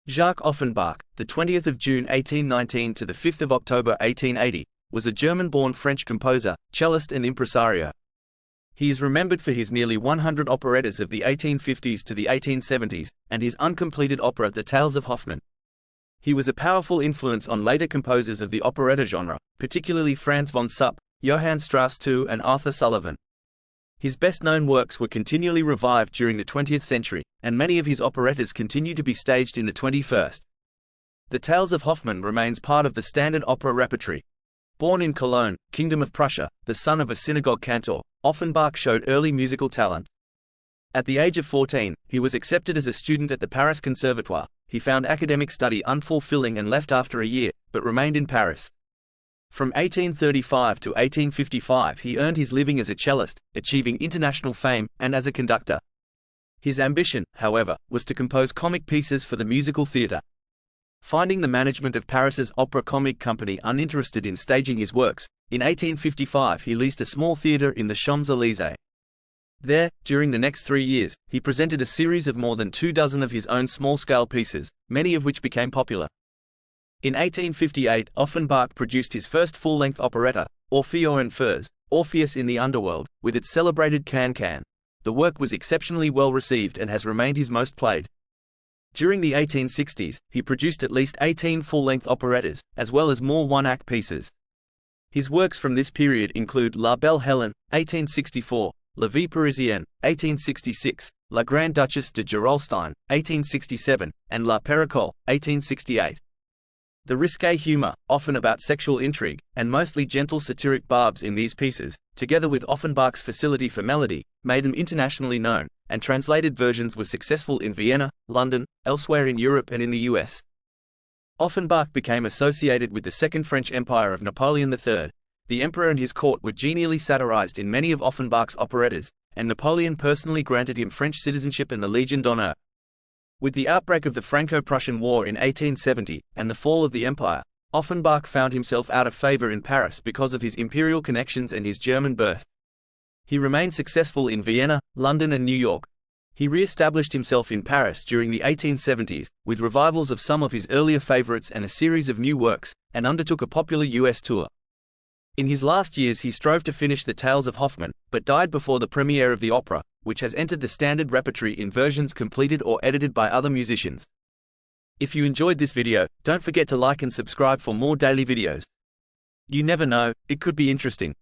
Jacques Offenbach, the 20th of June 1819 to the 5th of October 1880, was a German-born French composer, cellist and impresario. He is remembered for his nearly 100 operettas of the 1850s to the 1870s, and his uncompleted opera The Tales of Hoffmann. He was a powerful influence on later composers of the operetta genre, particularly Franz von Supp, Johann Strauss II and Arthur Sullivan. His best-known works were continually revived during the 20th century, and many of his operettas continue to be staged in the 21st. The Tales of Hoffmann remains part of the standard opera repertory. Born in Cologne, Kingdom of Prussia, the son of a synagogue cantor, Offenbach showed early musical talent. At the age of 14, he was accepted as a student at the Paris Conservatoire. He found academic study unfulfilling and left after a year, but remained in Paris. From 1835 to 1855 he earned his living as a cellist, achieving international fame, and as a conductor. His ambition, however, was to compose comic pieces for the musical theatre. Finding the management of Paris's Opéra Comique Company uninterested in staging his works, in 1855 he leased a small theatre in the Champs-Élysées. There, during the next 3 years, he presented a series of more than 24 of his own small-scale pieces, many of which became popular. In 1858, Offenbach produced his first full-length operetta, Orfeo en Furs, Orpheus in the Underworld, with its celebrated can-can. The work was exceptionally well received and has remained his most played. During the 1860s, he produced at least 18 full-length operettas, as well as more one-act pieces. His works from this period include La Belle Hélène, 1864, La Vie Parisienne, 1866, La Grande Duchesse de Gerolstein, 1867, and La Pericole, 1868. The risque humor, often about sexual intrigue, and mostly gentle satiric barbs in these pieces, together with Offenbach's facility for melody, made him internationally known, and translated versions were successful in Vienna, London, elsewhere in Europe and in the US. Offenbach became associated with the Second French Empire of Napoleon III. The emperor and his court were genially satirized in many of Offenbach's operettas, and Napoleon personally granted him French citizenship and the Légion d'honneur. With the outbreak of the Franco-Prussian War in 1870, and the fall of the empire, Offenbach found himself out of favor in Paris because of his imperial connections and his German birth. He remained successful in Vienna, London and New York. He re-established himself in Paris during the 1870s, with revivals of some of his earlier favorites and a series of new works, and undertook a popular US tour. In his last years he strove to finish The Tales of Hoffmann, but died before the premiere of the opera, which has entered the standard repertory in versions completed or edited by other musicians. If you enjoyed this video, don't forget to like and subscribe for more daily videos. You never know, it could be interesting.